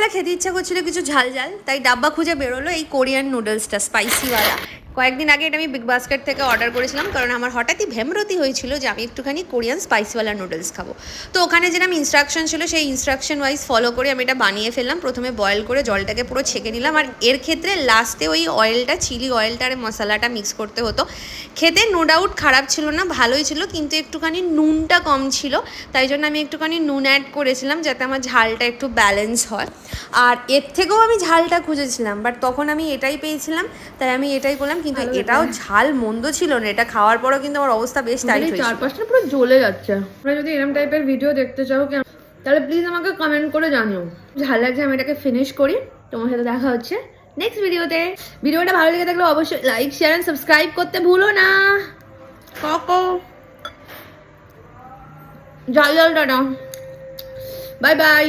দুপুরবেলা খেতে ইচ্ছা করছিল কিছু ঝাল ঝাল, তাই ডাব্বা খুঁজে বেরোলো এই কোরিয়ান নুডলসটা, স্পাইসিওয়ালা। কয়েকদিন আগে এটা আমি বিগ বাস্কেট থেকে অর্ডার করেছিলাম, কারণ আমার হঠাৎই ভেমরতি হয়েছিল যে আমি একটুখানি কোরিয়ান স্পাইসিওয়ালা নুডলস খাবো। তো ওখানে যেরকম ইনস্ট্রাকশন ছিল সেই ইনস্ট্রাকশন ওয়াইজ ফলো করে আমি এটা বানিয়ে ফেললাম। প্রথমে বয়েল করে জলটাকে পুরো ছেঁকে নিলাম, আর এর ক্ষেত্রে লাস্টে ওই অয়েলটা, চিলি অয়েলটা আর মশলাটা মিক্স করতে হতো। খেতে নো ডাউট খারাপ ছিল না, ভালোই ছিল, কিন্তু একটুখানি নুনটা কম ছিল, তাই জন্য আমি একটুখানি নুন অ্যাড করেছিলাম যাতে আমার ঝালটা একটু ব্যালেন্স হয়। আর এর থেকেও আমি ঝালটা খুঁজেছিলাম, বাট তখন আমি এটাই পেয়েছিলাম, তাই আমি এটাই করলাম। কিন্তু এটাও ঝাল মন্দ ছিল না, এটা খাওয়ার পরও কিন্তু আমার অবস্থা বেশ টাইট হয়েছিল। চারপাশটা পুরো জ্বলে যাচ্ছে। তোমরা যদি এরকম টাইপের ভিডিও দেখতে চাও তাহলে প্লিজ আমাকে কমেন্ট করে জানিও। ঝাল লাগছে, আমি এটাকে ফিনিশ করি। তোমার সাথে দেখা হচ্ছে নেক্সট ভিডিওতে। ভিডিওটা ভালো লেগে থাকলে অবশ্যই লাইক, শেয়ার এন্ড সাবস্ক্রাইব করতে ভুলো না। কাকো ঝাল ঝাল টাটা, বাই বাই।